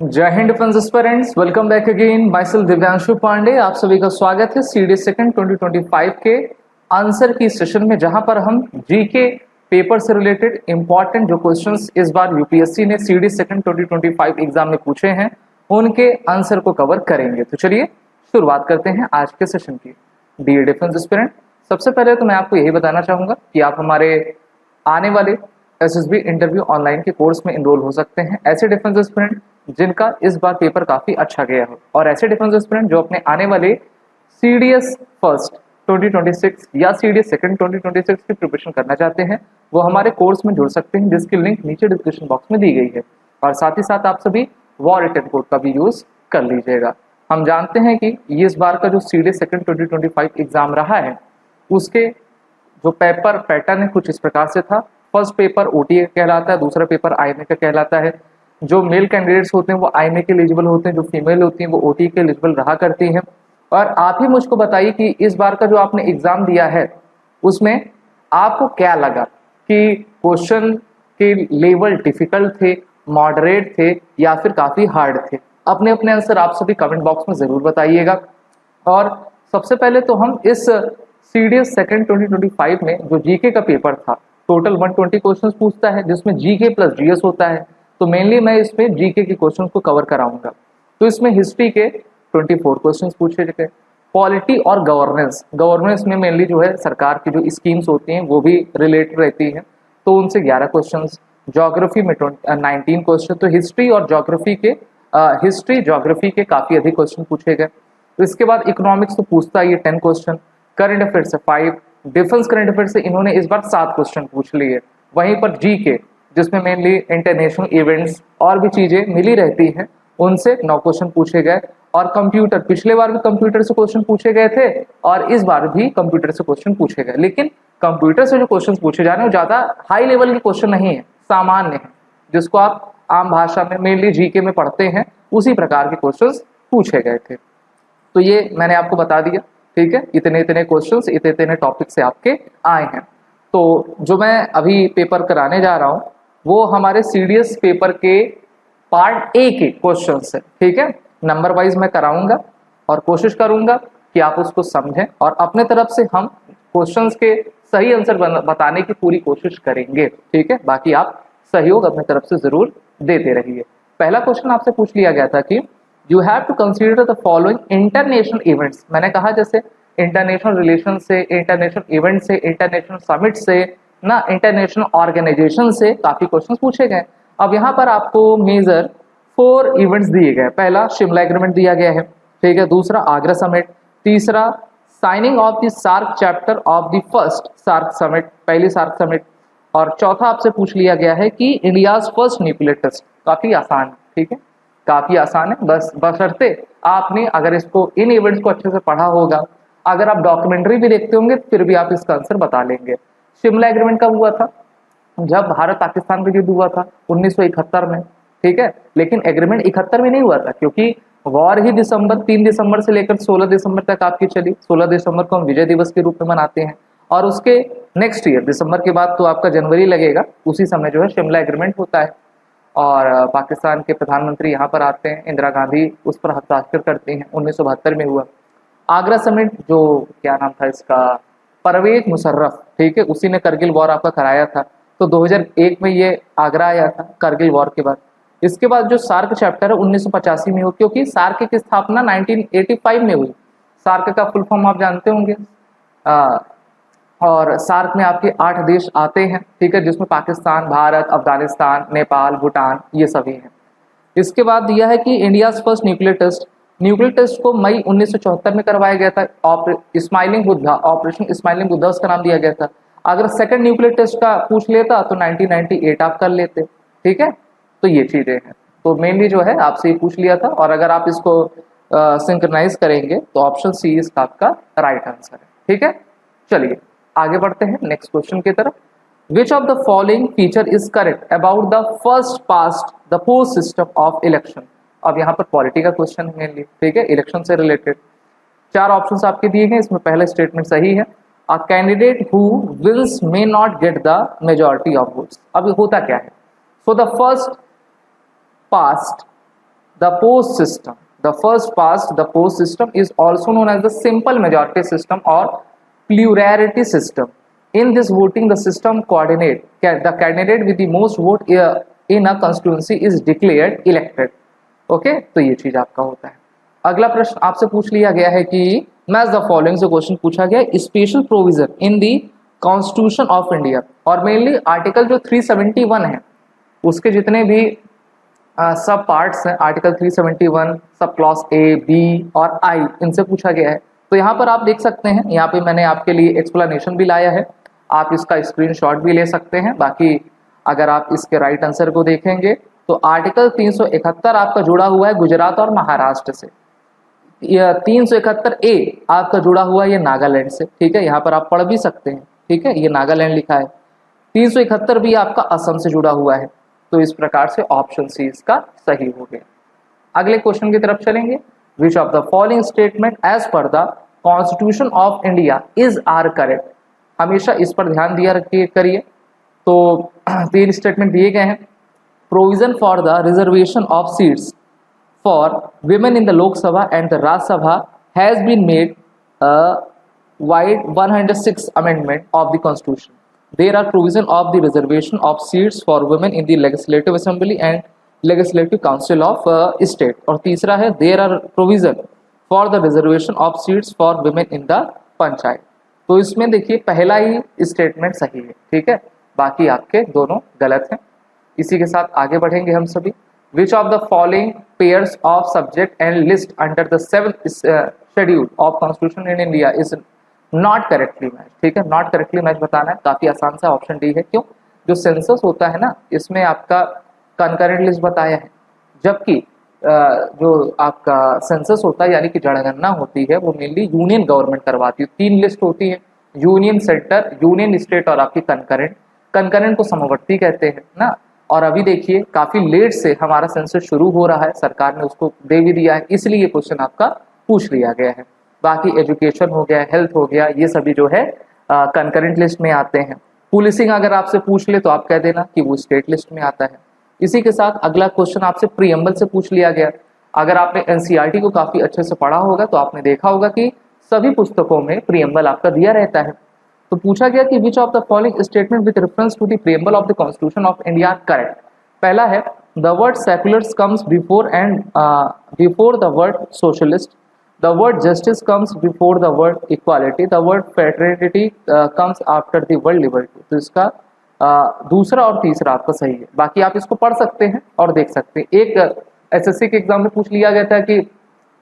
जय Hind defence aspirants, welcome back again. Myself Divyanshu Pandey, आप सभी का स्वागत है सीडी सेकंड 2025 के आंसर की सेशन में, जहां पर हम जीके पेपर से रिलेटेड इंपॉर्टेंट जो क्वेश्चंस इस बार यूपीएससी ने सीडी सेकंड 2025 एग्जाम में पूछे हैं उनके आंसर को कवर करेंगे। तो चलिए शुरुआत करते हैं आज के सेशन की। डियर डिफेंस एस्पिरेंट, सबसे पहले तो मैं आपको यही बताना चाहूंगा कि आप हमारे आने वाले एसएसबी इंटरव्यू ऑनलाइन के कोर्स में इनरोल हो सकते हैं। ऐसे डिफेंस एस्पिरेंट जिनका इस बार पेपर काफी अच्छा गया हो, और ऐसे डिफेंस एस्पिरेंट जो अपने आने वाले सीडीएस फर्स्ट 2026 या सीडीएस सेकंड 2026 की प्रिपरेशन करना चाहते हैं, वो हमारे कोर्स में जुड़ सकते हैं, जिसकी लिंक नीचे डिस्क्रिप्शन बॉक्स में दी गई है। और साथ ही साथ आप सभी वॉर रिटर्न कोड का भी यूज कर लीजिएगा। हम जानते हैं कि ये इस बार का जो सीडीएस सेकंड 2025 एग्जाम रहा है, उसके जो पेपर पैटर्न है कुछ इस प्रकार से था। फर्स्ट पेपर ओटीए कहलाता है, दूसरा पेपर आईएमए का कहलाता है। जो मेल कैंडिडेट्स होते हैं वो आईएमए के एलिजिबल होते हैं, जो फीमेल होती हैं वो ओटीए के एलिजिबल रहा करती हैं। और आप ही मुझको बताइए कि इस बार का जो आपने एग्जाम दिया है उसमें आपको क्या लगा कि क्वेश्चन के लेवल डिफिकल्ट थे, मॉडरेट थे या फिर काफी हार्ड थे? अपने अपने आंसर आप सभी कमेंट बॉक्स में जरूर बताइएगा। और सबसे पहले तो हम इस सीडीएस सेकंड 2025 में जो जीके का पेपर था, टोटल 120 क्वेश्चंस पूछता है, जिसमें जीके प्लस जीएस होता है। तो मेनली मैं इसमें जीके के क्वेश्चंस को कवर कराऊंगा। तो इसमें हिस्ट्री के 24 क्वेश्चंस पूछे गए, पॉलिटी और गवर्नेंस, गवर्नेंस में मेनली जो है सरकार की जो स्कीम्स होती हैं वो भी रिलेटेड रहती हैं, तो उनसे 11 क्वेश्चंस। ज्योग्राफी में 19 क्वेश्चन। तो हिस्ट्री और ज्योग्राफी के काफी अधिक क्वेश्चन पूछे गए। तो इसके बाद इकोनॉमिक्स तो पूछता है ये 10 क्वेश्चन, करंट अफेयर से 5, डिफेंस करंट अफेयर से इन्होंने इस बार 7 क्वेश्चन पूछ लिए। वहीं पर जीके जिसमें मेनली इंटरनेशनल इवेंट्स और भी चीजें मिली रहती हैं, उनसे 9 क्वेश्चन पूछे गए। और कंप्यूटर, पिछले बार भी कंप्यूटर से क्वेश्चन पूछे गए थे और इस बार भी कंप्यूटर से क्वेश्चन पूछे गए, लेकिन कंप्यूटर से जो क्वेश्चन पूछे जा रहे हैं वो ज्यादा हाई लेवल के क्वेश्चन नहीं है, सामान्य है, जिसको आप आम भाषा में मेनली जीके में पढ़ते हैं, उसी प्रकार के क्वेश्चन पूछे गए थे। तो ये मैंने आपको बता दिया, ठीक है। इतने इतने क्वेश्चंस इतने इतने टॉपिक से आपके आए हैं। तो जो मैं अभी पेपर कराने जा रहा हूं वो हमारे सीडीएस पेपर के पार्ट ए के क्वेश्चंस है, ठीक है। नंबर वाइज मैं कराऊंगा और कोशिश करूंगा कि आप उसको समझें, और अपने तरफ से हम क्वेश्चंस के सही आंसर बताने की पूरी कोशिश करेंगे, ठीक है। बाकी आप सहयोग अपने तरफ से जरूर देते रहिए। पहला क्वेश्चन आपसे पूछ लिया गया था कि you have to consider the following international events. मैंने कहा जैसे इंटरनेशनल रिलेशन से, इंटरनेशनल इवेंट से, इंटरनेशनल समिट से ना, इंटरनेशनल ऑर्गेनाइजेशन से काफी क्वेश्चन पूछे गए। अब यहाँ पर आपको मेजर 4 इवेंट्स दिए गए। पहला शिमला एग्रीमेंट दिया गया है, ठीक है। दूसरा आगरा समिट, तीसरा signing of the SAARC chapter of the first SAARC summit, पहली सार्क समिट, और चौथा आपसे पूछ लिया गया है कि इंडियाज फर्स्ट न्यूक्लियर टेस्ट। काफी आसान, ठीक है, काफी आसान है, बस बशर्ते आपने अगर इसको इन इवेंट्स को अच्छे से पढ़ा होगा, अगर आप डॉक्यूमेंट्री भी देखते होंगे फिर भी आप इसका आंसर बता लेंगे। शिमला एग्रीमेंट कब हुआ था? जब भारत पाकिस्तान का युद्ध हुआ था 1971 में, ठीक है। लेकिन एग्रीमेंट 71 में नहीं हुआ था, क्योंकि वॉर ही 3 दिसंबर से लेकर 16 दिसंबर तक आपकी चली। 16 दिसंबर को हम विजय दिवस के रूप में मनाते हैं, और उसके नेक्स्ट ईयर दिसंबर के बाद तो आपका जनवरी लगेगा, उसी समय जो है शिमला एग्रीमेंट होता है। और पाकिस्तान के प्रधानमंत्री यहाँ पर आते हैं, इंदिरा गांधी उस पर हस्ताक्षर करते हैं, 1972 में हुआ। आगरा समिट, जो क्या नाम था इसका, परवेज मुशर्रफ, ठीक है, उसी ने करगिल वॉर आपका कराया था। तो 2001 में ये आगरा आया था करगिल वॉर के बाद। इसके बाद जो सार्क चैप्टर है 1985 में हुआ, क्योंकि सार्क की स्थापना 1985 में हुई। सार्क का फुल फॉर्म आप जानते होंगे। और सार्क में आपके 8 देश आते हैं, ठीक है, जिसमें पाकिस्तान, भारत, अफगानिस्तान, नेपाल, भूटान, ये सभी हैं। इसके बाद दिया है कि India's first nuclear test. Nuclear test को मई 1974 में करवाया गया था। Smiling Buddha, operation smiling Buddha उसका नाम दिया गया था। अगर सेकंड न्यूक्लियर टेस्ट का पूछ लेता तो 1998 आप कर लेते, ठीक है। तो ये चीजें हैं, तो मेनली जो है आपसे ये पूछ लिया था, और अगर आप इसको सिंक्रोनाइज करेंगे तो ऑप्शन सी इसका आपका राइट आंसर है, ठीक है। चलिए आगे बढ़ते हैं नेक्स्ट क्वेश्चन की तरफ। विच of the following feature is correct about the first past the post system of election. अब यहाँ पर पॉलिटी का क्वेश्चन है मेनली, ठीक है, इलेक्शन से रिलेटेड। 4 ऑप्शंस आपके दिए गए, इसमें पहला स्टेटमेंट सही है, a candidate who wins may not get the majority of votes. अब होता क्या है? So the first past the post system, the first past the post system is also known as the simple majority system or plurality system. In this voting the system coordinate the candidate with the most vote in a constituency is declared elected. Okay तो ये चीज आपका होता है। अगला प्रश्न आपसे पूछ लिया गया है कि मैच द फॉलोइंग से क्वेश्चन पूछा गया है special provision in the constitution of India, और मेनली आर्टिकल जो 371 है उसके जितने भी सब पार्ट्स हैं, article 371 sub clause A B और आई, इनसे पूछा गया है। तो यहाँ पर आप देख सकते हैं, यहाँ पे मैंने आपके लिए एक्सप्लेनेशन भी लाया है, आप इसका स्क्रीनशॉट भी ले सकते हैं। बाकी अगर आप इसके राइट आंसर को देखेंगे तो आर्टिकल 371 आपका जुड़ा हुआ है गुजरात और महाराष्ट्र से, 371 ए आपका जुड़ा हुआ है ये नागालैंड से, ठीक है, यहाँ पर आप पढ़ भी सकते हैं, ठीक है, ये नागालैंड लिखा है। 371 भी आपका असम से जुड़ा हुआ है, तो इस प्रकार से ऑप्शन सी इसका सही हो गया। अगले क्वेश्चन की तरफ चलेंगे। Which of the following statement as per the constitution of India is are correct. हमेशा इस पर ध्यान दिया रखिए करिए। तो 3 स्टेटमेंट दिए गए हैं। Provision for the reservation of seats for women in the Lok Sabha and the Raj Sabha has been made a wide 106 amendment of the Constitution. There are provision of the reservation of seats for women in the Legislative Assembly and Legislative Council of State. और तीसरा है there are provision for the reservation of seats for women in the panchayat. तो इसमें देखिए पहला ही statement सही है, ठीक है, बाकी आपके दोनों गलत हैं। इसी के साथ आगे बढ़ेंगे हम सभी। Which of the following pairs of subject and list under the 7th schedule of Constitution in India is not correctly matched। ठीक है, not correctly matched बताना है, काफी आसान सा ऑप्शन डी है। क्यों? जो सेंसस होता है ना, इसमें आपका कंकरेंट लिस्ट बताया है, जबकि जो आपका सेंसस होता है यानी कि जनगणना होती है वो मेनली यूनियन गवर्नमेंट करवाती है। 3 लिस्ट होती है, यूनियन सेंटर, यूनियन स्टेट और आपकी कंकरेंट। कंकरेंट को समवर्ती कहते हैं ना। और अभी देखिए काफी लेट से हमारा सेंसस शुरू हो रहा है, सरकार ने उसको दे भी दिया है, इसलिए ये क्वेश्चन आपका पूछ लिया गया है। बाकी एजुकेशन हो गया, हेल्थ हो गया, ये सभी जो है कंकरेंट लिस्ट में आते हैं। पुलिसिंग अगर आपसे पूछ ले तो आप कह देना कि वो स्टेट लिस्ट में आता है। इसी के साथ अगला क्वेश्चन आपसे प्रीएम्बल से पूछ लिया गया। अगर आपने एनसीईआरटी को काफी अच्छे से पढ़ा होगा तो आपने देखा होगा कि सभी पुस्तकों में प्रीएम्बल आपका दिया रहता है। तो पूछा गया कि which of the following statement with reference to the preamble of the constitution of India are correct. पहला है the word seculars comes before and before the word socialist, the word justice comes before the word equality, the word federality comes after the word liberty. तो इसका दूसरा और तीसरा आपका सही है। बाकी आप इसको पढ़ सकते हैं और देख सकते हैं। एक एसएससी के एग्जाम में पूछ लिया गया था कि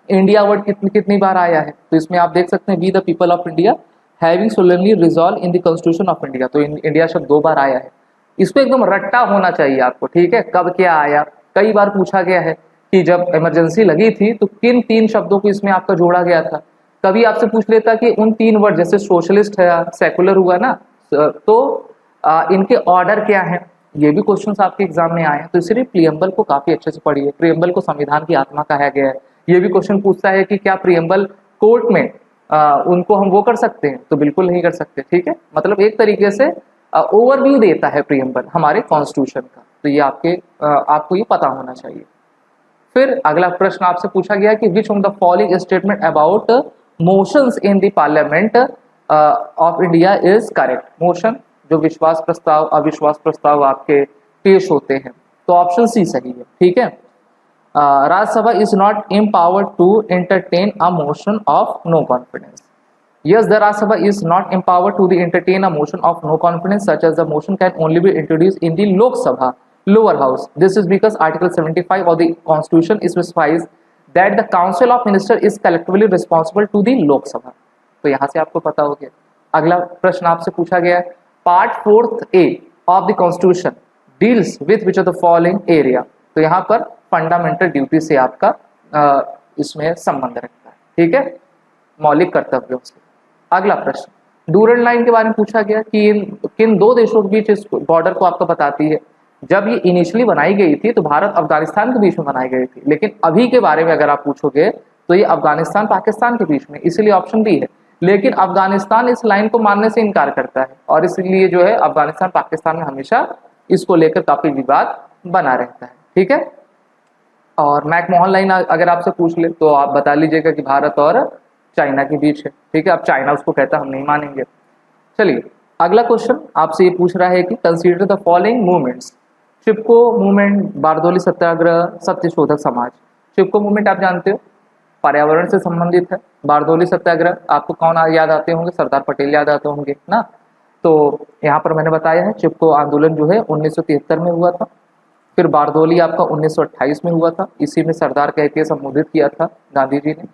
इंडिया वर्ड कितनी बार आया है, तो इसमें आप देख सकते हैं we the people of India having solemnly resolved in the constitution of India. तो इंडिया शब्द 2 बार आया है। इसको एकदम रट्टा होना चाहिए आपको, ठीक है, कब क्या आया। कई बार पूछा गया है कि जब इमरजेंसी लगी थी तो किन 3 शब्दों को इसमें आपका जोड़ा गया था। कभी आपसे पूछ लेता कि उन 3 वर्ड जैसे सोशलिस्ट है, सेकुलर हुआ ना, तो इनके ऑर्डर क्या है, ये भी क्वेश्चंस आपके एग्जाम में आए हैं। तो इसलिए प्रीएम्बल को काफी अच्छे से पढ़िए। प्रीएम्बल को संविधान की आत्मा कहा गया है। ये भी क्वेश्चन पूछता है कि क्या प्रीएम्बल कोर्ट में उनको हम वो कर सकते हैं, तो बिल्कुल नहीं कर सकते, ठीक है। मतलब एक तरीके से ओवरव्यू देता है प्रीएम्बल हमारे कॉन्स्टिट्यूशन का, तो ये आपको ये पता होना चाहिए। फिर अगला प्रश्न आपसे पूछा गया कि which of the following statement about motions in the parliament of India is correct. Motion जो विश्वास प्रस्ताव, अविश्वास प्रस्ताव आपके पेश होते हैं, तो ऑप्शन सी सही है, ठीक है। Rajya Sabha is not empowered to entertain a motion of no confidence. Yes, the Rajya Sabha is not empowered to entertain a motion of no confidence, such as the motion can only be introduced in the Lok Sabha, lower house. This is because Article 75 of the Constitution specifies that the Council of Ministers is collectively responsible to the Lok Sabha. तो यहाँ से आपको पता हो गया। अगला प्रश्न आपसे पूछा गया है, Part 4A of the Constitution deals with which of the following area। तो यहाँ पर फंडामेंटल ड्यूटी से आपका इसमें संबंध रखता है, ठीक है, मौलिक कर्तव्यों से। अगला प्रश्न डूरल लाइन के बारे में पूछा गया कि किन 2 देशों के बीच इस बॉर्डर को आपको बताती है। जब ये इनिशियली बनाई गई थी तो भारत अफगानिस्तान के बीच में बनाई गई थी, लेकिन अभी के बारे में अगर आप पूछोगे तो ये अफगानिस्तान पाकिस्तान के बीच में, इसलिए ऑप्शन बी है। लेकिन अफगानिस्तान इस लाइन को मानने से इनकार करता है और इसलिए जो है अफगानिस्तान पाकिस्तान में हमेशा इसको लेकर काफी विवाद बना रहता है, ठीक है। और मैकमोहन लाइन अगर आपसे पूछ ले तो आप बता लीजिएगा कि भारत और चाइना के बीच है, ठीक है। अब चाइना उसको कहता हम नहीं मानेंगे। चलिए अगला क्वेश्चन आपसे ये पूछ रहा है कि consider the following movements. Chipko movement, Bardoli Satyagraha, Satyashodhak Samaj. Chipko movement आप जानते हो पर्यावरण से संबंधित है। बारदोली सत्याग्रह आपको कौन याद आते होंगे? सरदार पटेल याद आते होंगे ना। तो यहाँ पर मैंने बताया है चिपको आंदोलन जो है 1973 में हुआ था। फिर बारदोली आपका 1928 में हुआ था, इसी में सरदार कह के संबोधित किया था गांधी जी ने।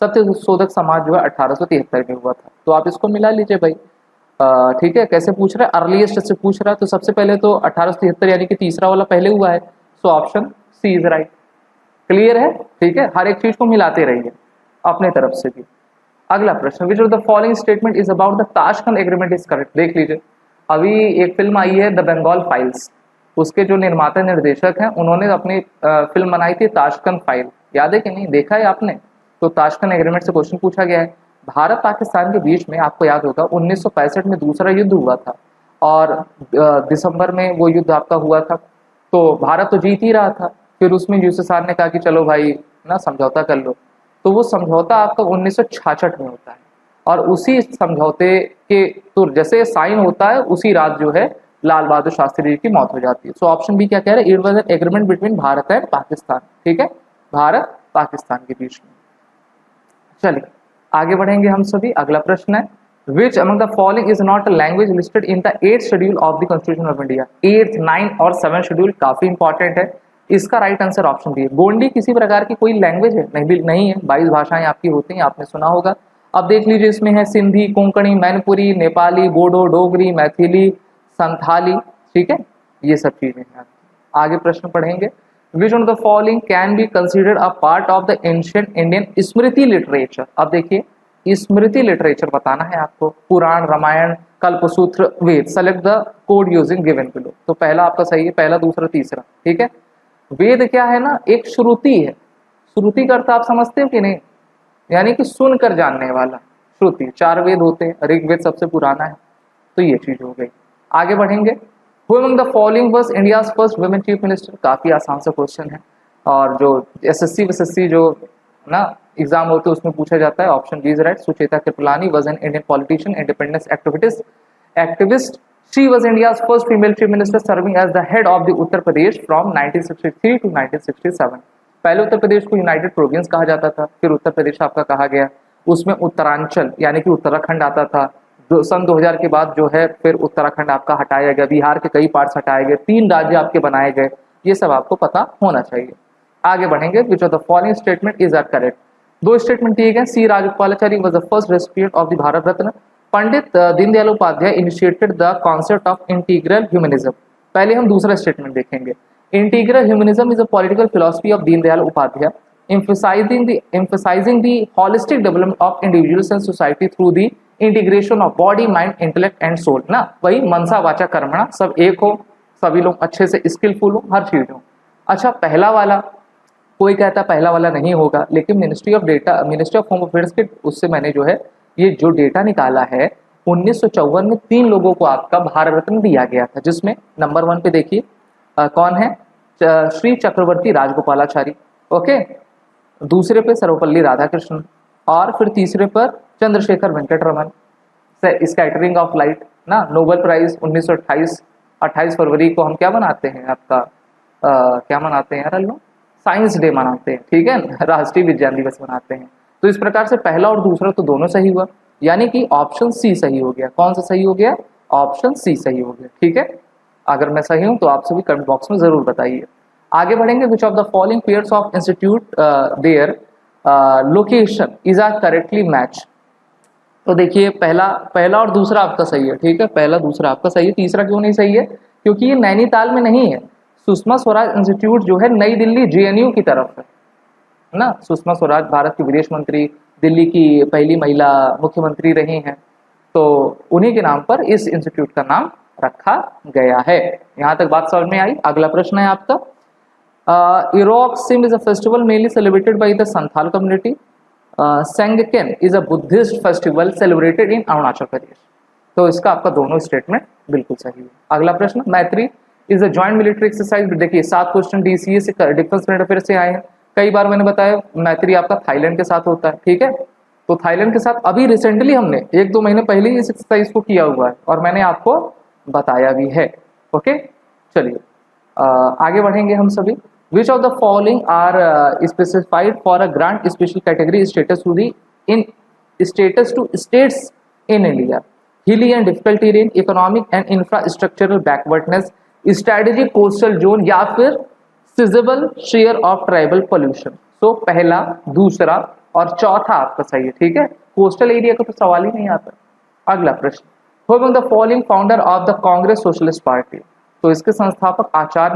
सत्यशोधक समाज जो है 1873 में हुआ था। तो आप इसको मिला लीजिए भाई, ठीक है। कैसे पूछ रहा है? अर्लीस्ट से पूछ रहा है, तो सबसे पहले तो 1873 यानी कि तीसरा वाला पहले हुआ है, so option C is right. Clear है? ठीक है, हर एक चीज को मिलाते रहिए अपने तरफ से भी। अगला प्रश्न, which of the following statement is about the Tashkent agreement is correct. देख लीजिए, अभी एक फिल्म आई है द बंगाल फाइल्स, उसके जो निर्माता निर्देशक हैं उन्होंने अपनी फिल्म बनाई थी ताशकंद फाइल, याद है कि नहीं? देखा है आपने? तो ताशकंद एग्रीमेंट से क्वेश्चन पूछा गया है। भारत पाकिस्तान के बीच में आपको याद होगा 1965 में दूसरा युद्ध हुआ था और दिसंबर में वो युद्ध आपका हुआ था। तो भारत तो जीत ही रहा था, फिर उसमें यूएसएसआर ने कहा कि चलो भाई ना समझौता कर लो। तो वो समझौता आपका 1966 में होता है और उसी समझौते के तो जैसे साइन होता है उसी रात जो है लाल बहादुर शास्त्री जी की मौत हो जाती है। सो ऑप्शन बी क्या कह रहे हैं? It was an agreement between Bharat and Pakistan, ठीक है, भारत पाकिस्तान के बीच में। चलिए आगे बढ़ेंगे हम सभी। अगला प्रश्न है, which among the following is not a language listed in the 8th schedule of the constitution of India. 8th, 9th और 7th शेड्यूल काफी इंपॉर्टेंट है। इसका राइट आंसर ऑप्शन बी है। गोंडी किसी प्रकार की कोई लैंग्वेज है? नहीं है, 22 भाषाएं आपकी होती हैं, आपने सुना होगा। अब देख लीजिए, इसमें है सिंधी, कोंकणी, मैनपुरी, नेपाली, बोडो, डोगरी, मैथिली, संथाली, ठीक है, ये सब चीजें हैं। आगे प्रश्न पढ़ेंगे, which of the following can be considered a part of the ancient Indian Smriti literature. अब देखिए स्मृति लिटरेचर बताना है आपको, Purana, Ramayana, Kalpasutra, Veda. Select the code using given below. तो पहला आपका सही है, पहला, दूसरा, तीसरा, ठीक है। वेद क्या है ना, एक श्रुति है। श्रुति का अर्थ आप समझते हो कि नहीं? यानी कि सुनकर जानने वाला, श्रुति। 4 वेद होते हैं, ऋग्वेद सबसे पुराना है, तो ये चीज हो गई। आगे बढ़ेंगे, who among the following was India's first women chief minister. काफी आसान सा क्वेश्चन है और जो एसएससी जो ना एग्जाम होते हैं उसमें पूछा जाता है। Option B is right. Sucheta Kripalani was an Indian politician, independence activist. She was India's first female chief minister serving as the head of the Uttar Pradesh from 1963 to 1967। पहले उत्तर प्रदेश को यूनाइटेड प्रोविंस कहा जाता था, फिर उत्तर प्रदेश आपका कहा गया। उसमें उत्तरांचल यानी कि उत्तराखंड आता था। सन 2000 के बाद जो है फिर उत्तराखंड आपका हटाया गया, बिहार के कई पार्ट्स हटाए गए, 3 राज्य आपके बनाए गए। ये सब आपको पता होना चाहिए। आगे बढ़ेंगे, which of the following statement is are correct. 2 statement दिए गए। C Rajagopalachari was the first recipient of the Bharat Ratna. Pandit Deendayal Upadhyaya initiated the concept of integral humanism. पहले हम दूसरा स्टेटमेंट देखेंगे। Integral humanism is a political philosophy of Deendayal Upadhyaya emphasizing the holistic development of individuals and society through the integration of body, mind, intellect and soul। ना वही मनसा वाचा कर्मणा, सब एक हो, सभी लोग अच्छे से स्किलफुल हो, हर चीज हो। अच्छा, पहला वाला कोई कहता पहला वाला नहीं होगा, लेकिन मिनिस्ट्री ऑफ होम अफेयर्स के उससे मैंने जो है ये जो डेटा निकाला है 1954 में 3 लोगों को आपका भारत रत्न दिया गया था, जिसमें नंबर 1 पे देखिए कौन है, श्री चक्रवर्ती राजगोपालाचारी, ओके, दूसरे पे सर्वपल्ली राधाकृष्णन और फिर तीसरे पर Chandrashekhar Venkat Raman. Scattering of light ना, नोबेल प्राइज 1928 28 फरवरी को हम क्या मनाते हैं आपका क्या मनाते हैं यार, लोग साइंस डे मनाते हैं, ठीक है, राष्ट्रीय विज्ञान दिवस मनाते हैं। तो इस प्रकार से पहला और दूसरा तो दोनों सही हुआ, यानी कि ऑप्शन सी सही हो गया। कौन सा सही हो गया? ऑप्शन सी सही हो गया, ठीक है। अगर मैं सही हूं तो आप सभी कमेंट बॉक्स में जरूर बताइए। आगे बढ़ेंगे, which of the following pairs of institute their location is are correctly match. तो देखिए पहला और दूसरा आपका सही है, ठीक है, पहला दूसरा आपका सही है। तीसरा क्यों नहीं सही है? क्योंकि ये नैनीताल में नहीं है। सुषमा स्वराज इंस्टीट्यूट जो है नई दिल्ली जेएनयू की तरफ है ना। सुषमा स्वराज भारत की विदेश मंत्री, दिल्ली की पहली महिला मुख्यमंत्री रही हैं, तो उन्हीं के नाम पर इस इंस्टीट्यूट का नाम रखा गया है। यहाँ तक बात समझ में आई। अगला प्रश्न है आपका, Erok Sim is a festival mainly celebrated by the Santhal community. Sangken is a Buddhist festival celebrated in Arunachal Pradesh. तो इसका आपका दोनों स्टेटमेंट बिल्कुल सही है। अगला प्रश्न, मैत्री is a joint military exercise. देखिए 7 क्वेश्चन DCA से, डिफेंस करंट अफेयर से आए हैं। कई बार मैंने बताया मैत्री आपका थाईलैंड के साथ होता है, ठीक है। तो थाईलैंड के साथ अभी रिसेंटली हमने 1-2 महीने पहले ही इस एक्सरसाइज को किया हुआ है और मैंने आपको बताया भी है। ओके, चलिए आगे बढ़ेंगे हम सभी। Which of the following are specified for a grant special category status to the in status to states in India, hilly and difficult terrain, economic and infrastructural backwardness, strategic coastal zone या फिर sizeable share of tribal pollution. तो पहला, दूसरा और चौथा आपका सही है, ठीक है। कोस्टल एरिया का तो सवाल ही नहीं आता। अगला प्रश्न, who among the following founder of the Congress socialist party. तो इसके संस्थापक आचार्य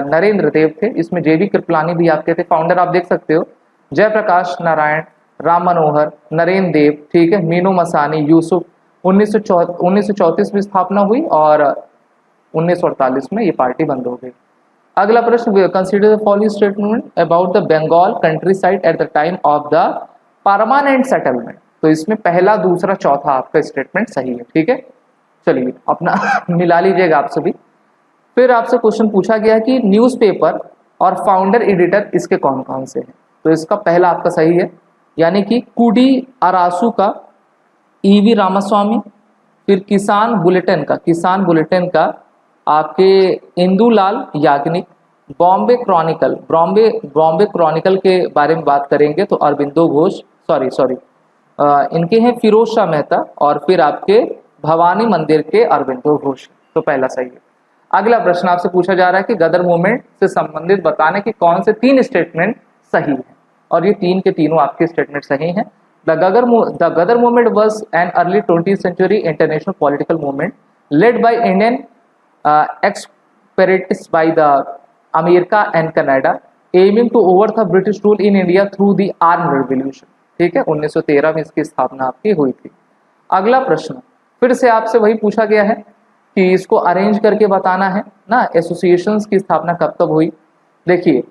नरेंद्र देव थे। इसमें JB कृपलानी भी आपके थे। फाउंडर आप देख सकते हो, जयप्रकाश नारायण, राम मनोहर, नरेंद्र देव, ठीक है, मीनू मसानी, यूसुफ। 1934 में स्थापना हुई और 1948 में ये पार्टी बंद हो गई। अगला प्रश्न, consider the following statement about the Bengal countryside at the time of the permanent settlement. तो इसमें पहला, दूसरा, चौथा आपका स्टेटमेंट सही है, ठीक है। चलिए अपना मिला लीजिएगा आप सभी। फिर आपसे क्वेश्चन पूछा गया कि न्यूज़पेपर और फाउंडर एडिटर इसके कौन कौन से हैं। तो इसका पहला आपका सही है, यानी कि कुडी अरासू का EV रामास्वामी। फिर किसान बुलेटिन का आपके इंदुलाल याग्निक। बॉम्बे क्रॉनिकल के बारे में बात करेंगे तो अरबिंदो घोष, सॉरी इनके हैं फिरोज शाह मेहता। और फिर आपके भवानी मंदिर के अरबिंदो घोष। तो पहला सही है। अगला प्रश्न आपसे पूछा जा रहा है कि गदर मूवमेंट से संबंधित बताने के कौन से 3 स्टेटमेंट सही हैं, और ये 3 के तीनों आपके स्टेटमेंट सही हैं। The Ghadar movement was an early 20th century international political movement led by Indian expatriates by the America and Canada aiming to overthrow British rule in India through the armed revolution, ठीक है। 1913 में इसकी स्थापना आपकी हुई थी। अगला प्रश्न फिर से आपसे वही पूछा गया है कि इसको अरेंज करके बताना है ना, एसोसिएशंस की स्थापना कब तब हुई। देखिए,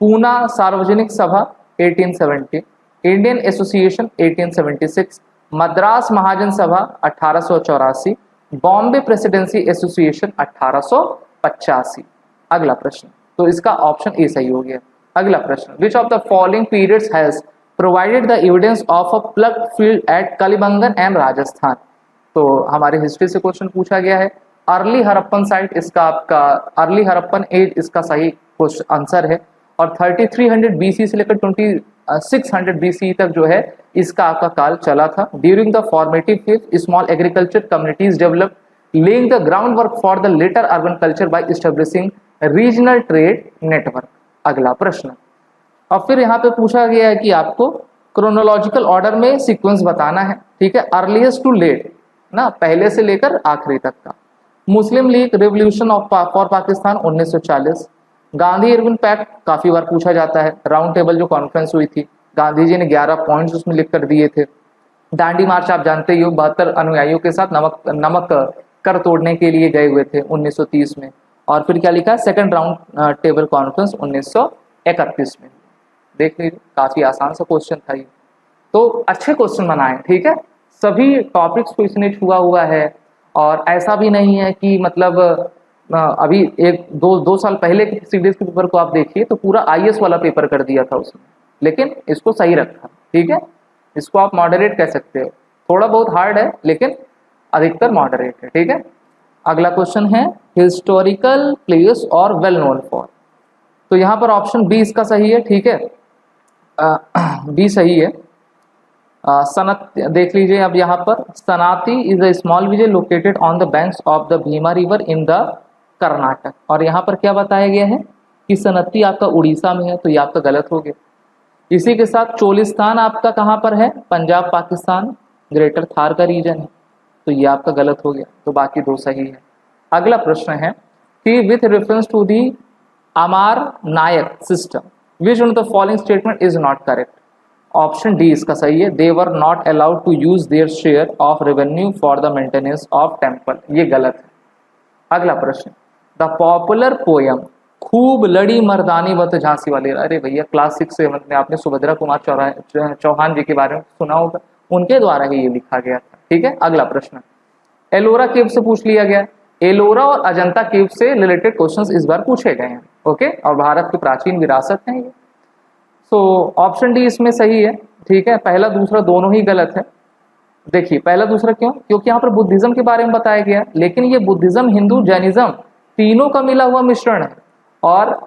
पूना सार्वजनिक सभा 1870, इंडियन एसोसिएशन 1876, मद्रास महाजन सभा 1884, बॉम्बे प्रेसिडेंसी एसोसिएशन 1885। अगला प्रश्न, तो इसका ऑप्शन ए सही हो गया। अगला प्रश्न, which of the following periods has provided the evidence of a plug field at Kalibangan and Rajasthan. तो हमारे हिस्ट्री से क्वेश्चन पूछा गया है। अर्ली हरप्पन साइट इसका आपका अर्ली हरप्पन एज इसका सही आंसर है। और 3300 BC से लेकर 2600 BC तक जो है इसका आपका काल चला था। During the formative phase small agriculture communities develop, laying the groundwork for the later urban culture by establishing regional trade network. अगला प्रश्न, और फिर यहाँ पे पूछा गया है कि आपको क्रोनोलॉजिकल ऑर्डर में सीक्वेंस बताना है, ठीक है। अर्लीस्ट टू लेट ना, पहले से लेकर आखिरी तक का। Muslim League revolution for Pakistan 1940, Gandhi Irwin pact काफी बार पूछा जाता है। राउंड टेबल जो कॉन्फ्रेंस हुई थी, गांधी जी ने 11 पॉइंट्स उसमें लिख कर दिए थे। दांडी मार्च आप जानते ही हो, 72 अनुयायियों के साथ नमक कर तोड़ने के लिए गए हुए थे 1930 में। और फिर क्या लिखा, सेकंड राउंड टेबल कॉन्फ्रेंस 1931 में। देख लीजिए, काफी आसान सा क्वेश्चन था ये। तो अच्छे क्वेश्चन बनाए, ठीक है। सभी टॉपिक्स को इसने छुआ हुआ है, और ऐसा भी नहीं है कि मतलब अभी 1-2 साल पहले के सीडीएस के पेपर को आप देखिए तो पूरा IAS वाला पेपर कर दिया था उसने, लेकिन इसको सही रखा, ठीक है। इसको आप मॉडरेट कह सकते हो, थोड़ा बहुत हार्ड है लेकिन अधिकतर मॉडरेट है, ठीक है। अगला क्वेश्चन है हिस्टोरिकल प्लेस और वेल नोन फॉर। तो यहाँ पर ऑप्शन बी इसका सही है, ठीक है। बी सही है। देख लीजिए अब यहाँ पर, Sannati is a small village located on the banks of the Bhima river in the Karnataka. और यहाँ पर क्या बताया गया है कि सनती आपका उड़ीसा में है, तो ये आपका गलत हो गया। इसी के साथ चोलिस्तान आपका कहाँ पर है, पंजाब पाकिस्तान ग्रेटर थार का रीजन है, तो ये आपका गलत हो गया। तो बाकी 2 सही है। अगला प्रश्न है कि with reference to the Amar Nayak system which on the following statement is not correct. Option D इसका सही है, they were not allowed to use their share of revenue for the maintenance of temple, ये गलत है। अगला प्रश्न, द पॉपुलर पोयम खूब लड़ी मर्दानी वत झांसी वाली, अरे भैया क्लास 6 7 में आपने सुभद्रा कुमार चौहान जी के बारे में सुना होगा, उनके द्वारा ही ये लिखा गया था, ठीक है। अगला प्रश्न, एलोरा केव से पूछ लिया गया एलोरा और अजंता केव से रिलेटेड क्वेश्चंस इस बार पूछे गए हैं। ओके, और भारत की प्राचीन विरासत है ये। सो ऑप्शन डी इसमें सही है। ठीक है, पहला दूसरा दोनों ही गलत है। देखिए पहला दूसरा क्यों, क्योंकि यहाँ पर बुद्धिज्म के बारे में बताया गया, लेकिन ये बुद्धिज्म हिंदू जैनिज्म तीनों का मिला हुआ मिश्रण है। और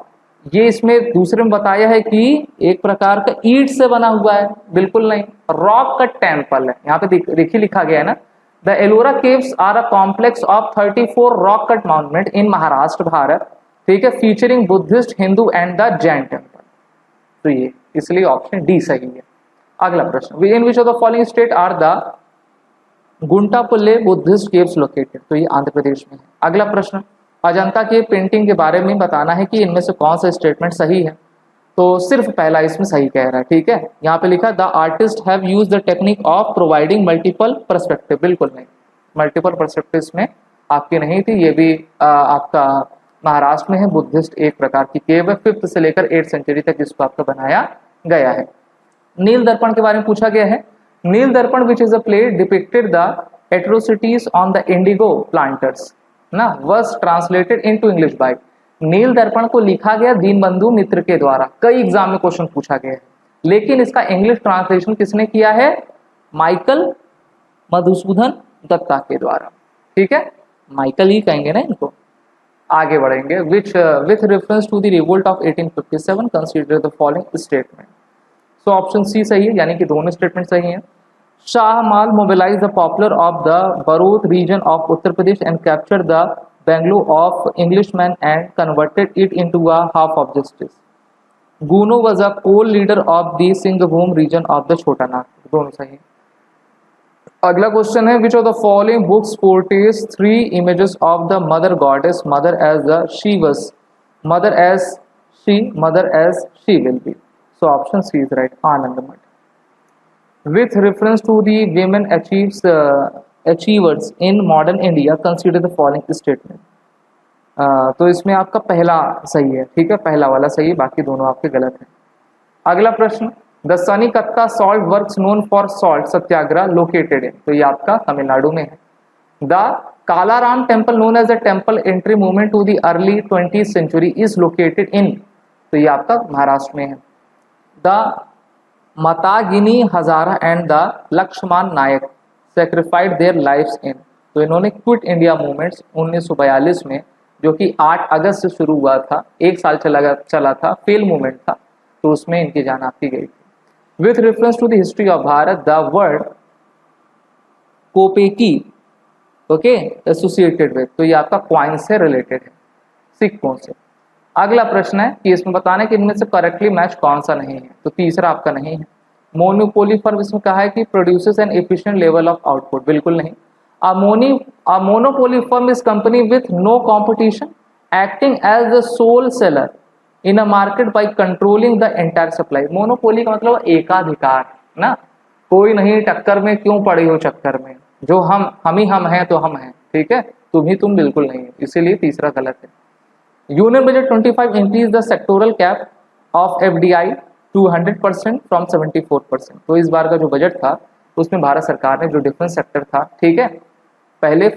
ये इसमें दूसरे में बताया है कि एक प्रकार का ईंट से बना हुआ है, बिल्कुल नहीं, रॉक कट टेम्पल है। यहाँ पे देखिए लिखा गया है ना, the Ellora caves are a complex of 34 rock cut monument in Maharashtra Bharat. ठीक है, featuring Buddhist, Hindu and the Jain temple. तो ये इसलिए ऑप्शन डी सही है। अगला प्रश्न, in which of the following state are the Guntupalle Buddhist caves located. तो ये आंध्र प्रदेश में है। अगला प्रश्न, अजंता के पेंटिंग के बारे में बताना है कि इनमें से कौन सा स्टेटमेंट सही है। तो सिर्फ पहला इसमें सही कह रहा है। ठीक है, यहाँ पे लिखा the artist have used the technique of providing multiple perspective. बिल्कुल नहीं, मल्टीपल पर्सपेक्टिव में आपकी नहीं थी। ये भी आपका महाराष्ट्र में है। बुद्धिस्ट एक प्रकार की केव है, 5th से लेकर 8th सेंचुरी तक इसको आपका बनाया गया है। नील दर्पण के बारे में पूछा गया है। Nil Darpan which is a play depicted the atrocities on the indigo planters ना, was translated into English by. Nil Darpan को लिखा गया दीनबंधु मित्र के द्वारा। कई एग्जाम में क्वेश्चन पूछा गया है, लेकिन इसका इंग्लिश ट्रांसलेशन किसने किया है? माइकल मधुसूदन दत्ता के द्वारा। ठीक है, माइकल ही कहेंगे ना इनको। आगे बढ़ेंगे, with reference to the revolt of 1857 consider the following statement. So option C सही है, यानी कि दोनों स्टेटमेंट सही हैं। Shahmal mobilized the popular of the Barut region of Uttar Pradesh and captured the Bangalore of Englishmen and converted it into a half of justice. Guno was a co-leader of the Singhbhum region of the Chota Nagpur. दोनों सही। अगला question है, which of the following books portrays 3 images of the mother goddess, mother as the she was, mother as she will be. So option C is right. Anand Math. With reference to the women achievers in modern India, consider the following statement. तो इसमें आपका पहला सही है। ठीक है, पहला वाला सही है, बाकी दोनों आपके गलत हैं। अगला प्रश्न, the Sanikatta salt works known for salt Satyagraha located in. तो ये आपका तमिलनाडु में है। The Kalaram temple known as the temple entry movement to the early 20th century is located in. तो ये आपका महाराष्ट्र में है। The Matangini Hazra and the Lakshman Nayak sacrificed their lives in. तो इन्होंने क्विट इंडिया मूवमेंट्स 1942 में, जो कि 8 अगस्त से शुरू हुआ था, 1 साल चला था, फेल मूवमेंट था, तो उसमें इनकी जान आपकी गई थी। With reference to the history of Bharat, the word kopeki okay associated with. तो ये आपका क्वाइन से रिलेटेड है, सिक्कों से। अगला प्रश्न है कि इसमें बताना है कि इनमें से करेक्टली मैच कौन सा नहीं है। तो तीसरा आपका नहीं है। मोनोपोली फर्म इसमें कहा है कि produces an efficient level of output. बिल्कुल नहीं। A monopoly firm is company with no competition acting as the sole seller in a market by controlling the entire supply. Monopoly का मतलब एकाधिकार ना, कोई नहीं टक्कर में, क्यों पड़े हो चक्कर में, जो हम ही हम हैं तो हम हैं। ठीक है, तुम बिल्कुल नहीं है, इसीलिए तीसरा गलत है। Union budget 25 increase the sectoral cap of FDI to 100% from 74%। तो इस बार का जो बजट था उसमें भारत सरकार ने जो डिफेंस सेक्टर था, ठीक है, पहले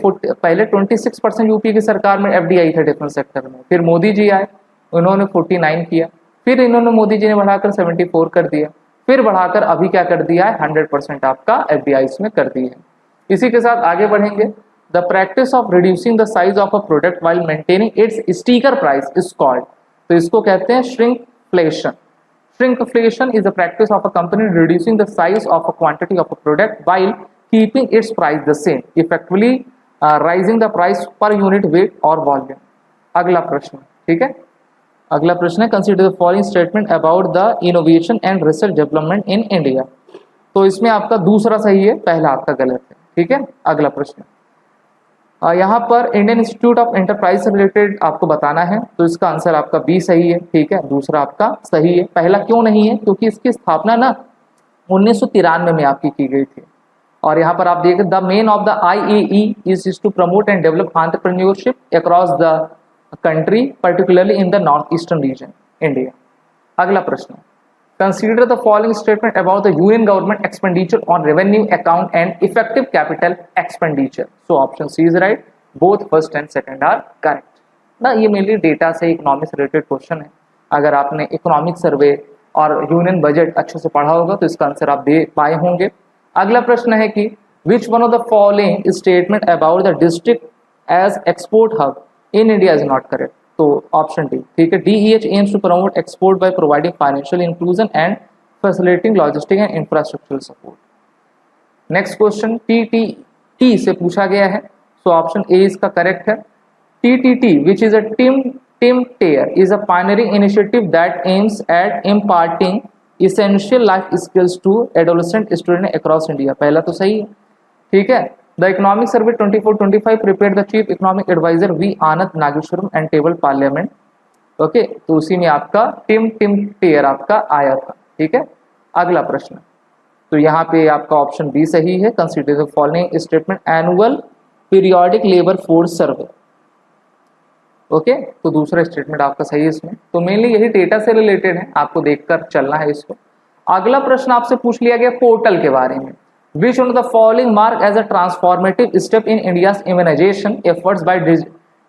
26% यूपी की सरकार में FDI था डिफेंस सेक्टर में, फिर मोदी जी आए, उन्होंने 49 किया, फिर इन्होंने मोदी जी ने बढ़ाकर 74 कर दिया, फिर बढ़ाकर अभी क्या कर दिया है 100% आपका FDI इसमें कर दी है। इसी के साथ आगे बढ़ेंगे। The practice of reducing the size of a product while maintaining its sticker price is called। तो इसको कहते हैं shrinkflation। Shrinkflation is the practice of a company reducing the size of a quantity of a product while keeping its price the same, effectively rising the price per unit weight or volume। अगला प्रश्न, ठीक है, अगला प्रश्न है consider the following statement about the innovation and research development in India। तो इसमें आपका दूसरा सही है, पहला आपका गलत है। ठीक है, अगला प्रश्न, यहाँ पर इंडियन इंस्टीट्यूट ऑफ एंटरप्राइज से रिलेटेड आपको बताना है, तो इसका आंसर आपका बी सही है। ठीक है, दूसरा आपका सही है। पहला क्यों नहीं है? क्योंकि इसकी स्थापना ना 1993 में आपकी की गई थी। और यहाँ पर आप देखें, the main of the IAE is to promote and develop entrepreneurship across the country, particularly in the north eastern region India. अगला प्रश्न, consider the following statement about the union government expenditure on revenue account and effective capital expenditure. So option C is right. Both first and second are correct ना। ये mainly data से economics related question है। अगर आपने economic survey और union budget अच्छे से पढ़ा होगा तो इसका आंसर आप दे पाए होंगे। अगला प्रश्न है कि which one of the following statement about the district as export hub in India is not correct. तो ऑप्शन डी, ठीक है, DEH aims to promote export by providing financial inclusion and facilitating logistic and infrastructural support. Next question TTT से पूछा गया है, so option ए इसका correct है। TTT which is a Tim Tear is a pioneering initiative that aims at imparting essential life skills to adolescent students across India। पहला तो सही है, ठीक है। The Economic Survey 24-25 prepared the Chief Economic Advisor V Anand Nageshwaram and Table Parliament। Okay, तो उसी में आपका टिम टेयर आपका आया था, ठीक है। अगला प्रश्न, तो यहाँ पे आपका ऑप्शन बी सही है। Consider the following statement annual periodic labour force survey. Okay, तो दूसरा स्टेटमेंट आपका सही है इसमें। तो मेनली यही डेटा से रिलेटेड है, आपको देखकर चलना है इसको। अगला प्रश्न आपसे पूछ लिया गया पोर्टल के बारे में। Which one of the following mark as a transformative step in India's immunisation efforts by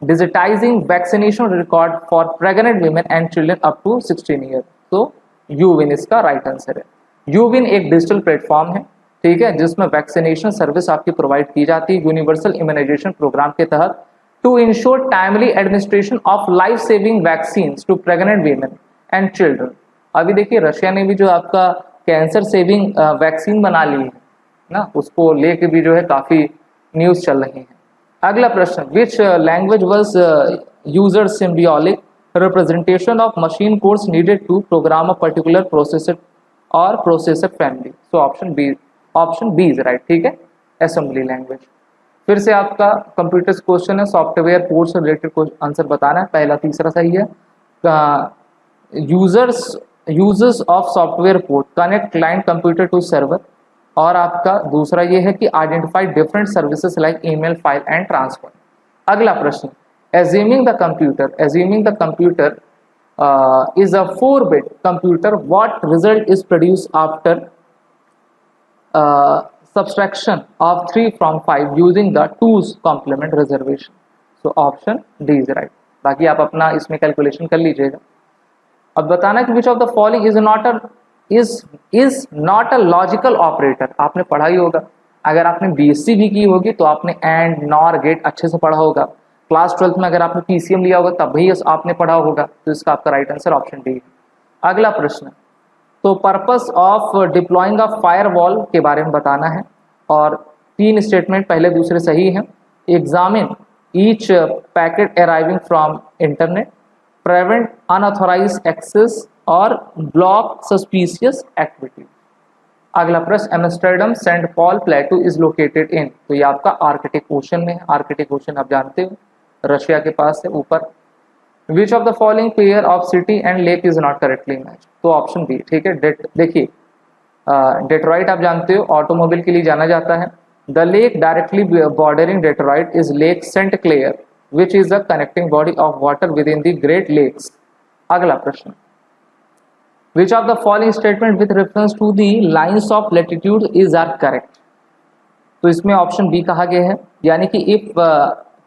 digitising vaccination record for pregnant women and children up to 16 year. तो यूविन इसका राइट आंसर है। यूविन एक डिजिटल प्लेटफॉर्म है, ठीक है, जिसमें वैक्सीनेशन सर्विस आपकी प्रोवाइड की जाती है यूनिवर्सल इम्यूनाइजेशन प्रोग्राम के तहत to ensure timely administration of life saving vaccine to pregnant women and children. अभी देखिए रशिया ने भी जो आपका कैंसर सेविंग वैक्सीन बना ली है ना, उसको लेके भी जो है काफी न्यूज चल रही है। अगला प्रश्न, which language was user symbolic representation of machine codes needed to program a particular processor और processor family. So option B is right, ठीक है, असेंबली लैंग्वेज। फिर से आपका कंप्यूटर क्वेश्चन है, सॉफ्टवेयर पोर्ट से रिलेटेड आंसर बताना है। पहला तीसरा सही है। Users of software port connect client computer to server. और आपका दूसरा ये है कि identify different services like email, file and transfer. अगला प्रश्न, assuming the computer is a 4-bit computer, what result is produced after subtraction of 3 from 5 using the 2's complement reservation? So option D is right। बाकी आप अपना इसमें calculation कर लीजिएगा। अब बताना कि which of the following is not a logical operator। आपने पढ़ा ही होगा, अगर आपने BSc भी की होगी तो आपने एंड, नॉर, गेट अच्छे से पढ़ा होगा। क्लास 12th में अगर आपने PCM लिया होगा तब भी आपने पढ़ा होगा। तो इसका आपका राइट आंसर ऑप्शन डी है। अगला प्रश्न, तो purpose of deploying a firewall के बारे में बताना है और 3 स्टेटमेंट पहले दूसरे सही हैं। Examine each packet arriving from internet, prevent unauthorised access और ब्लॉक सस्पिशियस एक्टिविटी। अगला प्रश्न, Amsterdam Saint Paul plateau is located in. तो ये आपका आर्कटिक ओशन में है। आर्कटिक ओशन आप जानते हो रशिया के पास है ऊपर। विच of the following pair of city and lake is not correctly match. तो ऑप्शन बी, ठीक है। देखिए डेट्रॉइट आप जानते हो ऑटोमोबाइल के लिए जाना जाता है। The lake directly bordering Detroit is Lake Saint Clair which is the connecting body of water within the Great Lakes. अगला प्रश्न, which of the following statement with reference to the lines of latitude is are correct। तो इसमें option B कहा गया है, यानी कि if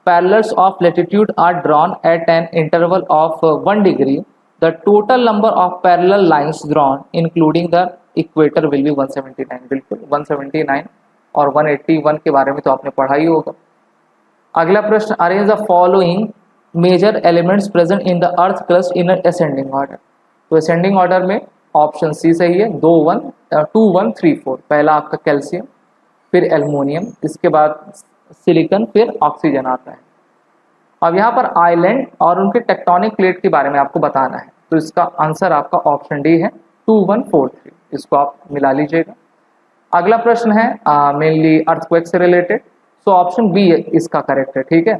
parallels of latitude are drawn at an interval of 1 degree, the total number of parallel lines drawn including the equator will be 179। बिल्कुल 179 और 181 के बारे में तो आपने पढ़ा ही होगा। अगला प्रश्न, arrange the following major elements present in the earth crust in ascending order. तो असेंडिंग ऑर्डर में ऑप्शन सी सही है, 2 1 3 4। पहला आपका कैल्शियम, फिर एल्युमिनियम, इसके बाद सिलिकॉन, फिर ऑक्सीजन आता है। अब यहाँ पर आइलैंड और उनके टेक्टोनिक प्लेट के बारे में आपको बताना है। तो इसका आंसर आपका ऑप्शन डी है, 2 1 4 3। इसको आप मिला लीजिएगा। अगला प्रश्न है मेनली अर्थक्वेक से रिलेटेड। सो ऑप्शन बी इसका करेक्ट है, ठीक है।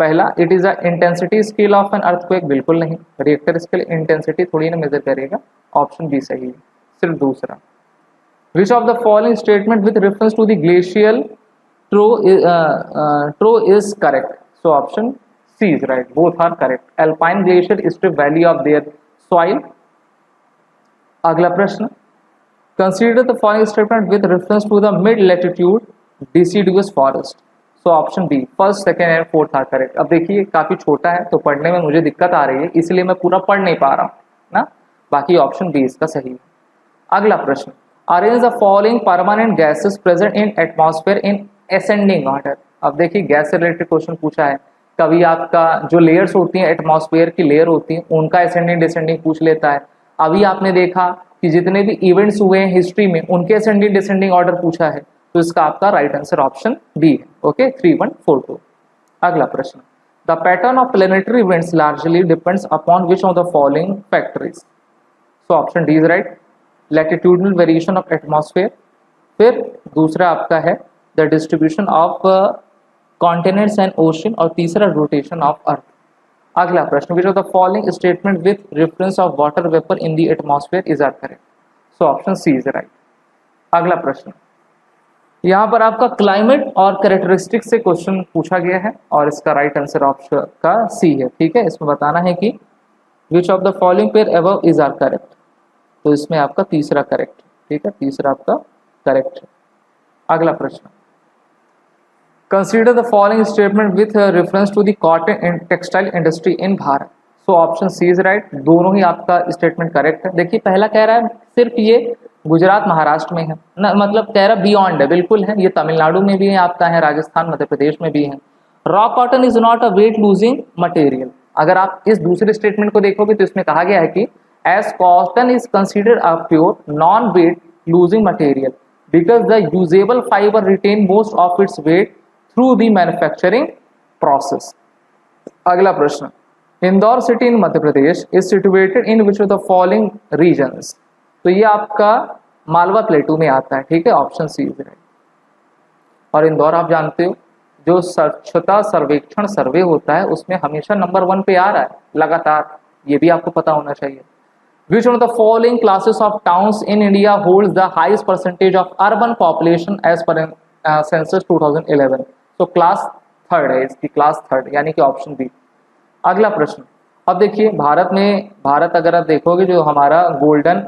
पहला, it is a intensity scale of an earthquake. बिल्कुल नहीं, रिएक्टर स्केल इंटेंसिटी थोड़ी ना मेजर करेगा। ऑप्शन बी सही है। सिर्फ दूसरा, which of the following statement with reference to the glacial trough is correct. So option C is right, both are correct. Alpine glacier strip valley of their soil. अगला प्रश्न, consider the following statement with reference to the mid latitude deciduous forest. So option B first second and fourth are correct. अब देखिए काफी छोटा है तो पढ़ने में मुझे दिक्कत आ रही है, इसलिए मैं पूरा पढ़ नहीं पा रहा हूँ ना। बाकी ऑप्शन बी इसका सही है। अगला प्रश्न, arrange the following permanent gases present in atmosphere in ascending order. अब देखिए गैस से रिलेटेड क्वेश्चन पूछा है, कभी आपका जो लेयर्स होती हैं एटमॉस्फेयर की लेयर होती है उनका असेंडिंग डिसेंडिंग पूछ लेता है। अभी आपने देखा कि जितने भी इवेंट्स हुए हैं हिस्ट्री में उनके असेंडिंग डिसेंडिंग ऑर्डर पूछा है, तो इसका आपका राइट आंसर ऑप्शन बी है। ओके 3142। अगला प्रश्न, the pattern of planetary events largely depends upon which of the following factors. So option D is right, latitudinal variation of atmosphere. फिर दूसरा आपका है the distribution of continents and ocean, और तीसरा rotation of earth. अगला प्रश्न, which of the following statement with reference of water vapour in the atmosphere is are correct. So option C is right. अगला प्रश्न, यहाँ पर आपका क्लाइमेट और कैरेक्टरिस्टिक्स से क्वेश्चन पूछा गया है और इसका राइट आंसर ऑप्शन का सी है। ठीक है, इसमें बताना है कि which of the following pair above is are correct, तो इसमें आपका तीसरा करेक्ट। ठीक है, तीसरा आपका करेक्ट है। अगला प्रश्न, consider the following statement with reference to the cotton and textile industry in Bharat. So option C is right, दोनों ही आपका स्टेटमेंट करेक्ट है। देखिए पहला कह रहा है सिर्फ ये गुजरात महाराष्ट्र में है ना, मतलब कह रहा बियॉन्ड है, बिल्कुल है, ये तमिलनाडु में भी है आपका, है राजस्थान मध्य प्रदेश में भी है। Raw cotton is not a weight losing material. अगर आप इस दूसरे स्टेटमेंट को देखोगे तो इसमें कहा गया है कि as cotton is considered a pure non weight losing material because the usable fibre retain most of its weight through the manufacturing process. अगला प्रश्न, Indore city in Madhya Pradesh is situated in which of the following regions. तो ये आपका मालवा प्लेटू में आता है। ठीक है, ऑप्शन सी इज राइट। और इंदौर आप जानते हो जो स्वच्छता सर्वेक्षण सर्वे होता है उसमें हमेशा नंबर 1 पे आ रहा है लगातार, ये भी आपको पता होना चाहिए। Which of the following classes of towns in India holds the highest percentage of urban population as per census 2011। तो क्लास थर्ड है इसकी, क्लास थर्ड, यानी कि ऑप्शन बी। अगला प्रश्न, अब देखिए भारत अगर आप देखोगे जो हमारा गोल्डन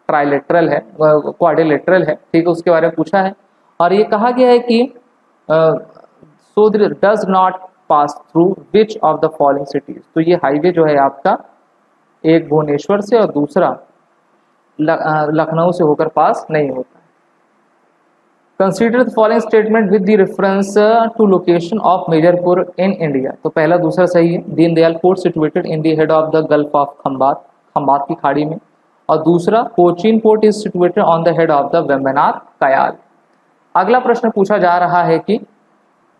ट्राइलेटरल है, क्वाड्रिलेटरल है, ठीक है, उसके बारे में पूछा है और ये कहा गया है कि so does not pass through which of the following cities. तो ये हाईवे जो है आपका एक भुवनेश्वर से और दूसरा लखनऊ से होकर पास नहीं होता। Consider the following statement with the reference to location of major port in India. तो पहला दूसरा सही है, Deendayal port situated in the head of the gulf of Khambhat की खाड़ी में, और दूसरा Cochin port is situated on the head of the Vembanad kayal. अगला प्रश्न पूछा जा रहा है कि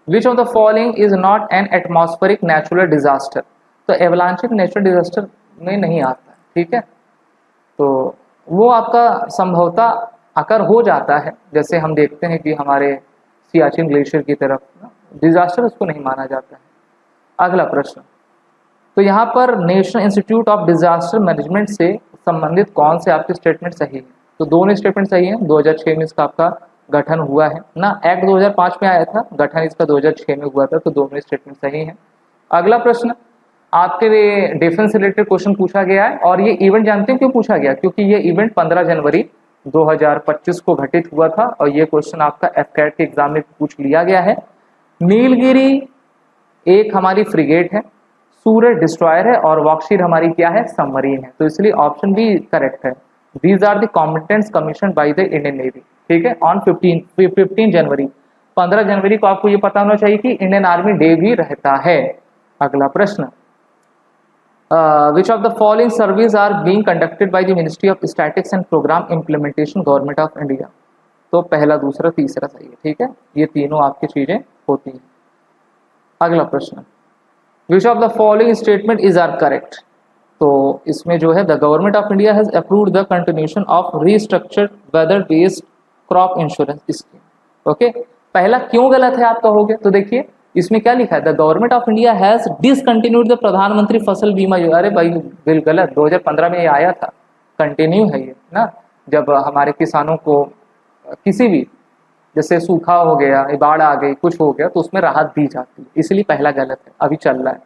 which of the following is not an atmospheric natural disaster. तो एवलांचिक नेचुरल डिजास्टर में नहीं आता। ठीक है, तो वो आपका संभवतः अगर हो जाता है, जैसे हम देखते हैं कि हमारे सियाचिन ग्लेशियर की तरफ डिजास्टर उसको नहीं माना जाता है। अगला प्रश्न, तो यहाँ पर national institute of disaster management से संबंधित कौन से आपके स्टेटमेंट सही है। तो दोनों स्टेटमेंट सही है। 2006 में इसका आपका गठन हुआ है ना, एक्ट 2005 में आया था, गठन इसका 2006 में हुआ था, तो दोनों स्टेटमेंट सही है। अगला प्रश्न, आपके डिफेंस रिलेटेड क्वेश्चन पूछा गया है और ये इवेंट जानते हैं क्यों पूछा गया, क्योंकि ये इवेंट 15 जनवरी 2025 को घटित हुआ था और ये क्वेश्चन आपका एफकैट के एग्जाम में पूछ लिया गया है। नीलगिरी एक हमारी फ्रिगेट है, सूरज डिस्ट्रॉयर है और वॉक्शीर हमारी क्या है, सबमरीन है, तो इसलिए ऑप्शन बी करेक्ट है। These are the competents commission by the Indian Navy. ठीक है, ऑन 15 जनवरी 15 जनवरी को आपको ये पता होना चाहिए कि इंडियन आर्मी डे भी रहता है। अगला प्रश्न, which of the following surveys are being conducted by the Ministry of Statistics and Program Implementation Government of India। तो पहला दूसरा तीसरा सही है। ठीक है, ये तीनों आपकी चीजें होती हैं। अगला प्रश्न, which of the following statement is are correct। तो इसमें जो है the government of India has approved the continuation of restructured weather based crop insurance scheme. Okay, पहला क्यों गलत है आप कहोगे, तो देखिए इसमें क्या लिखा है, the government of India has discontinued the प्रधानमंत्री फसल बीमा योजना। अरे भाई बिल गलत, 2015 में ये आया था, कंटिन्यू है ये ना, जब हमारे किसानों को किसी भी जैसे सूखा हो गया, बाढ़ आ गई, कुछ हो गया तो उसमें राहत दी जाती है, इसलिए पहला गलत है, अभी चल रहा है।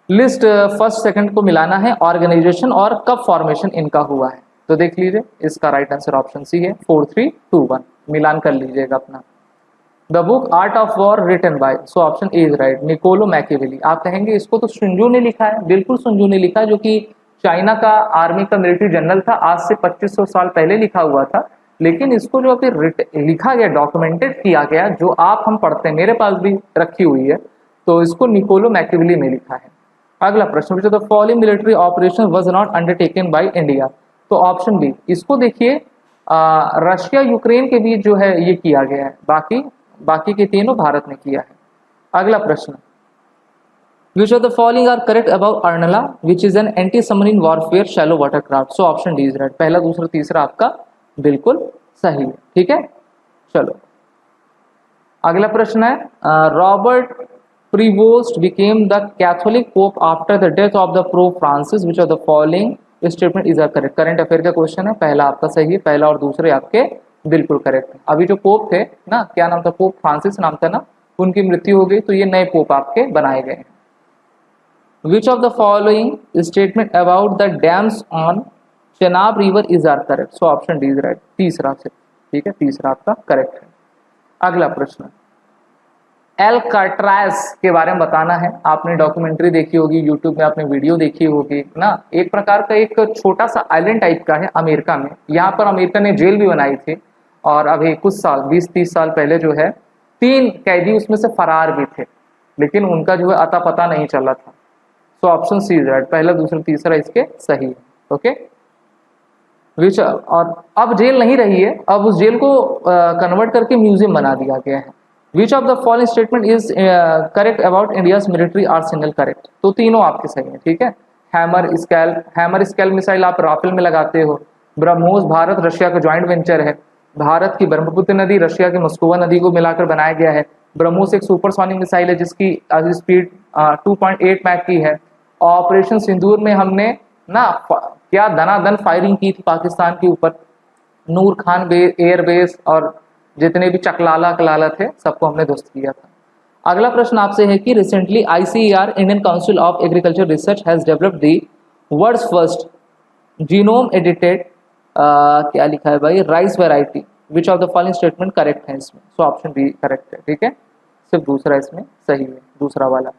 लिस्ट फर्स्ट सेकंड को मिलाना है, ऑर्गेनाइजेशन और कब फॉर्मेशन इनका हुआ है, तो देख लीजिए इसका राइट आंसर ऑप्शन सी है 4321, मिलान कर लीजिएगा अपना। The book art of war written by, so option A is right, Niccolo Machiavelli. आप कहेंगे इसको तो सुंजू ने लिखा है, बिल्कुल सुंजू ने लिखा, जो कि चाइना का आर्मी का मिलिट्री जनरल था, आज से 2500 साल पहले लिखा हुआ था। लेकिन इसको जो अभी लिखा गया, डॉक्यूमेंटेड किया गया, जो आप हम पढ़ते हैं, मेरे पास भी रखी हुई है, तो इसको निकोलो मैकियावेली ने लिखा है। अगला प्रश्न, which of the following military operation was not undertaken by India, तो ऑप्शन बी, इसको देखिए रशिया यूक्रेन के बीच जो है ये किया गया है, बाकी के तीनों भारत ने किया है। अगला प्रश्न, which of the following are correct about Arnala which is an anti submarine warfare shallow water craft, so option D is right, पहला दूसरा तीसरा आपका बिल्कुल सही है। ठीक है, चलो अगला प्रश्न है, Robert Prevost became the Catholic pope after the death of the pope Francis, which of the following statement is correct. Current affair का क्वेश्चन है, पहला आपका सही है, पहला और दूसरे आपके बिल्कुल करेक्ट है। अभी जो पोप थे ना, क्या नाम था, पोप फ्रांसिस नाम था ना, उनकी मृत्यु हो गई, तो ये नए पोप आपके बनाए गए हैं। Which of the following statement about the dams on Chenab river is are correct, so option D is right, तीसरा से, ठीक है, तीसरा आपका करेक्ट है। अगला प्रश्न, एल्काट्राज के बारे में बताना है। आपने डॉक्यूमेंट्री देखी होगी, यूट्यूब में आपने वीडियो देखी होगी ना, एक प्रकार का एक छोटा सा आइलैंड टाइप का है अमेरिका में। यहाँ पर अमेरिका ने जेल भी बनाई थी, और अभी कुछ साल 20-30 साल पहले जो है 3 कैदी उसमें से फरार भी थे, लेकिन उनका जो है अता पता नहीं चला था। So option C is right, पहला दूसरा तीसरा इसके सही है। ओके, विच, और अब जेल नहीं रही है, अब उस जेल को कन्वर्ट करके म्यूजियम बना दिया गया है। विच of the following statement is correct about India's military Arsenal, correct, तो तीनों आपके सही है। ठीक है, हैमर स्केल मिसाइल आप राफेल में लगाते हो। ब्रह्मोस भारत रशिया का ज्वाइंट वेंचर है। भारत की ब्रह्मपुत्र नदी रशिया की मस्कोवा नदी को मिलाकर बनाया गया है। ब्रह्मोस एक सुपरसोनिक मिसाइल है जिसकी स्पीड 2.8 मैक की है। ऑपरेशन सिंदूर में हमने ना क्या दनादन फायरिंग की थी पाकिस्तान के ऊपर, नूर खान एयरबेस और जितने भी चकलाला थे सबको हमने ध्वस्त किया था। अगला प्रश्न आपसे है कि recently ICAR Indian council of agriculture research has developed the world's first genome edited, क्या लिखा है भाई, rice variety, which of the following statement correct है इसमें, सो ऑप्शन बी करेक्ट है। ठीक है, सिर्फ दूसरा इसमें सही है, दूसरा वाला।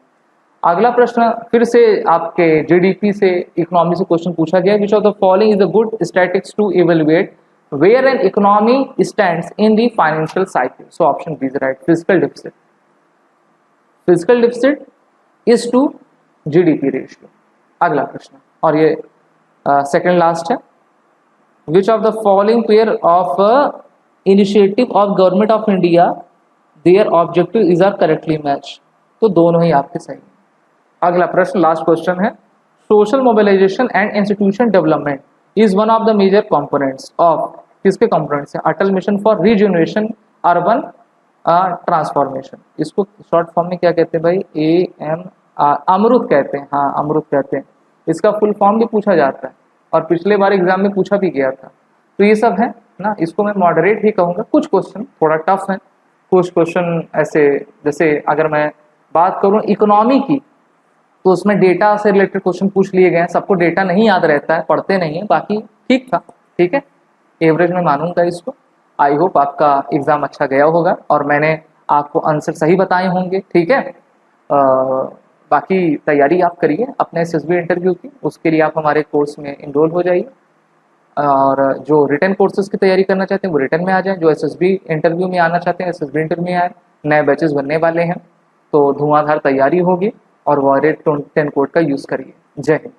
अगला प्रश्न फिर से आपके GDP से, इकोनॉमी से क्वेश्चन पूछा गया, which of the following is a good statistics to evaluate where an economy stands in the financial cycle, so option B is right, fiscal deficit. Fiscal deficit is to GDP ratio. अगला प्रश्न, और ये second last है, which of the following pair of initiative of government of India their objective is are correctly matched, तो दोनों ही आपके सही है। अगला प्रश्न लास्ट क्वेश्चन है, social mobilisation and institution development is one of the major components of, किसके components हैं, Atal mission for regeneration urban transformation, इसको शॉर्ट फॉर्म में क्या कहते हैं भाई, AMR, अमृत कहते हैं, हाँ अमृत कहते हैं। इसका फुल फॉर्म भी पूछा जाता है और पिछले बार एग्जाम में पूछा भी गया था। तो ये सब है ना, इसको मैं मॉडरेट ही कहूँगा। कुछ क्वेश्चन थोड़ा टफ है, कुछ क्वेश्चन ऐसे, जैसे अगर मैं बात करूँ इकोनॉमी की, तो उसमें डेटा से रिलेटेड क्वेश्चन पूछ लिए गए हैं। सबको डेटा नहीं याद रहता है, पढ़ते नहीं है, बाकी ठीक था। ठीक है, एवरेज में मानूंगा इसको। आई होप आपका एग्जाम अच्छा गया होगा और मैंने आपको आंसर सही बताए होंगे। ठीक है, बाकी तैयारी आप करिए अपने SSB इंटरव्यू की, उसके लिए आप हमारे कोर्स में इनरोल हो जाइए। और जो रिटन कोर्सेज की तैयारी करना चाहते हैं वो रिटन में आ जाएं, जो SSB इंटरव्यू में आना चाहते हैं SSB इंटरव्यू में आए। नए बैचेस बनने वाले हैं, तो धुआंधार तैयारी होगी और वॉरियर 10 कोड का यूज करिए। जय हिंद।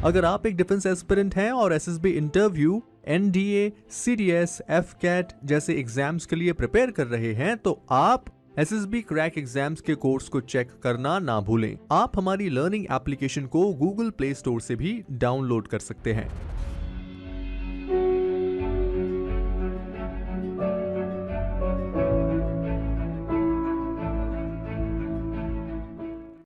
अगर आप एक डिफेंस एस्पिरेंट हैं और SSB interview, NDA, CDS, FCAT जैसे एग्जाम्स के लिए प्रिपेयर कर रहे हैं, तो आप SSB क्रैक एग्जाम्स के कोर्स को चेक करना ना भूलें। आप हमारी लर्निंग एप्लीकेशन को Google Play Store से भी डाउनलोड कर सकते हैं।